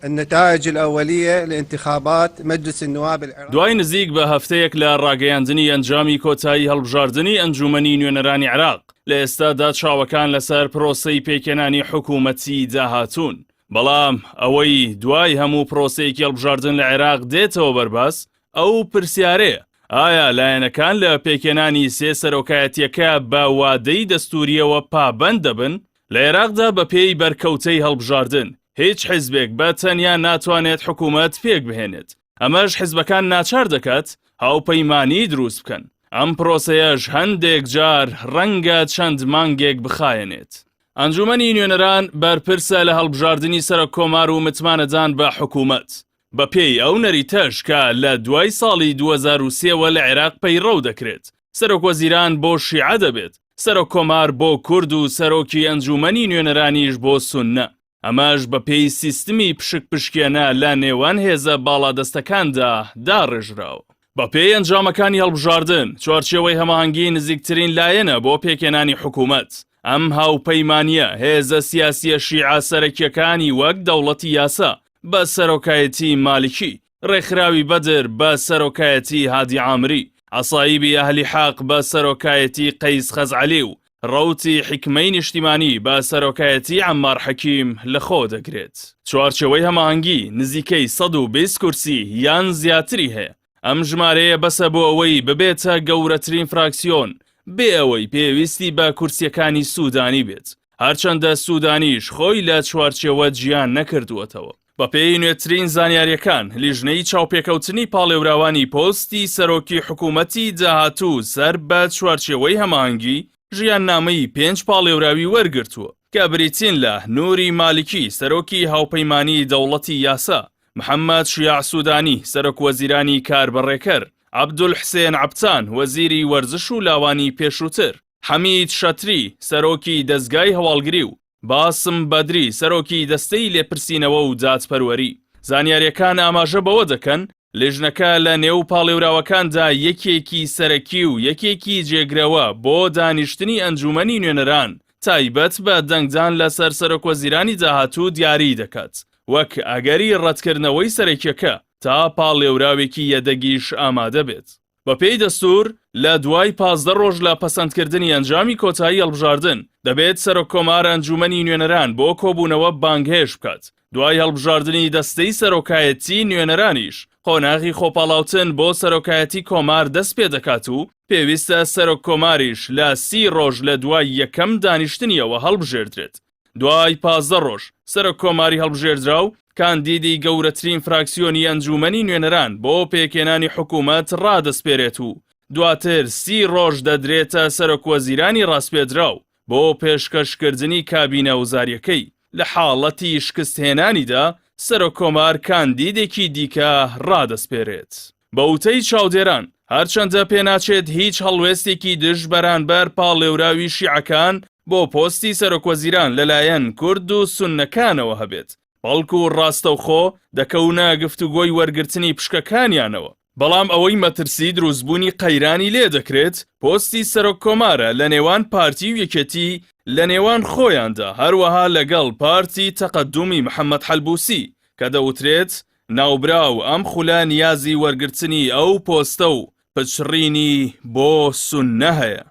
النتائج الأولية لانتخابات مجلس النواب العراقي. دوای نزیک بە هەفتەیەک لە ڕاگەیاندنی ئەنجامی کۆتایی هەڵبژاردننی ئەنجومەنی نوێنەرانی عێراق لە ئێستادا چاوەکان لەسەر پرۆسەی پێکێنانی حکوومەتی داهاتوون. بەڵام ئەوەی دوای هەموو پرۆسەیەکی هەڵبژاردن لە عێراق دێتەوە بەرباس ئەو پرسیارەیە: ئایا لایەنەکان لە پێکێنانی سێ سەرۆکایەتیەکە بە وادەی دەستوریەوە پابەند دەبن؟ لە عێراقدا بە پێی بەرکەوتەی هەڵبژاردن هیچ حیزبێک بە تەنیا ناتوانێت حکوومەت پێک بهێنێت. ئەمەش حیزبەکان ناچار دەکات هاوپەیمانی دروست بکەن. ئەم پرۆسەیەش هەندێک جار ڕەنگە چەند مانگێک بخایەنێت. ئەنجومەنی نوێنەران بەرپرسە لە هەڵبژاردننی سەرۆک کۆمار و متمانەدان بە حکوومەت. بە پێی ئەو نەریتەش کە لە دوای ساڵی 2023وە لە عێراق پەیڕەو دەکرێت، سەرۆک وەزیران بۆ شیعە دەبێت، سەرۆک کۆمار بۆ کورد و سەرۆکی ئەنجومەنی نوێنەرانیش بۆ سوننە. ئەمەش بە پێی سیستمی پشک پشکێنە لە نێوان هێزە باڵادەستەکاندا داڕێژراوە. بە پێی ئەنجامەکانی هەڵبژاردن چوارچێوەی هەماهەنگی نزیکترین لایەنە بۆ پێکێنانی حکوومەت. ئەم هاوپەیمانیە هێزە سیاسیە شیعە سەرەکیەکانی وەک دەوڵەتی یاسا بە سەرۆکایەتی مالیکی، ڕێکخراوی بەدر بە سەرۆکایەتی هادی عامری، عەسایبی ئەهلی حاق بە سەرۆکایەتی قەیس خەزعەلی و ڕەوتی حکمەی نیشتیمانی بە سەرۆکایەتی عەمار حەکیم لەخۆ دەگرێت. چوارچێوەی هەماهەنگی نزیکەی 120 کورسی یان زیاتری هەیە. ئەم ژمارەیە بەسە بۆ ئەوەی ببێتە گەورەترین فراکسیۆن بێ ئەوەی پێویستی بە کورسیەکانی سوودانی بێت، هەرچەندە سوودانیش خۆی لە چوارچێوە جیان نەکردووەتەوە. بە پێی نوێترین زانیاریەکان لیژنەی چاوپێکەوتنی پاڵێوراوانی پۆستی سەرۆکی حکوومەتی داهاتوو سەر بە چوارچێوەی هەماهەنگی ژیاننامەی 5 پاڵێوراوی وەرگرتووە کە بریتین لە نووری مالیکی سەرۆکی هاوپەیمانی دەوڵەتی یاسا، محەممەد شیاع سوودانی سەرۆک وەزیرانی کاربڕێکەر، عەبدولحسێن عەبتان وەزیری وەرزش و لاوانی پێشووتر، حەمید شەتری سەرۆکی دەزگای هەواڵگری و باسم بەدری سەرۆکی دەستەی لێپرسینەوە و دادپەروەری. زانیاریەکان ئاماژە بەوە دەکەن لیژنەکە لە نێو پاڵێوراوەکاندا یەکێکی سەرەکی و یەکێکی جێگرەوە بۆ دانیشتنی ئەنجومەنی نوێنەران تایبەت بە دەنگدان لەسەر سەرۆک وەزیرانی داهاتوو دیاری دەکات، وەک ئەگەری ڕەتکردنەوەی سەرەکیەکە تا پاڵێوراوێکی یەدەگیش ئامادە بێت. بە پێی دەستور لە دوای 15 ڕۆژ لە پەسەندکردنی ئەنجامی کۆتایی هەڵبژاردن دەبێت سەرۆک کۆمار ئەنجومەنی نوێنەران بۆ کۆبوونەوە بانگهێش بکات. دوای هەڵبژاردننی دەستەی سەرۆکایەتی نوێنەرانیش خۆناغی خۆپاڵاوتن بۆ سەرۆکایەتی کۆمار دەست پێ دەکات و پێویستە سەرۆک کۆماریش لە 30 ڕۆژ لە دوای یەکەم دانیشتنیەوە هەڵبژێردرێت. دوای 15 ڕۆژ سەرۆک کۆماری هەڵبژێردرا و کاندیدی گەورەترین فراکسیۆنی ئەنجومەنی نوێنەران بۆ پێکێنانی حکوومەت ڕادەسپێرێت و دواتر 30 ڕۆژ دەدرێتە سەرۆک وەزیرانی ڕاستپێدراو بۆ پێشکەشکردنی کابینە وزاریەکەی. لە حاڵەتی شکستهێنانیدا سەرۆک کۆمار کاندیدێکی دیکە ڕادەسپێرێت. بە وتەی چاودێران هەرچەندە پێناچێت هیچ هەڵوێستێکی دژ بەرامبەر پاڵێوراوی شیعەکان بۆ پۆستی سەرۆک وەزیران لەلایەن کورد و سوننەکانەوە هەبێت، بەڵکو ڕاستەوخۆ دەکەونە گفتوگۆی وەرگرتنی پشکەکانیانەوە. بەڵام ئەوەی مەترسی دروستبوونی قەیرانی لێ دەکرێت پۆستی سەرۆک کۆمارە لە نێوان پارتی و یەکێتی لە نێوان خۆیاندا، هەروەها لەگەڵ پارتی تەقەدومی محەممەد حەلبووسی کە دەوترێت ناوبراو ئەم خولە نیازی وەرگرتنی ئەو پۆستە و پچڕینی بۆ سوننە هەیە.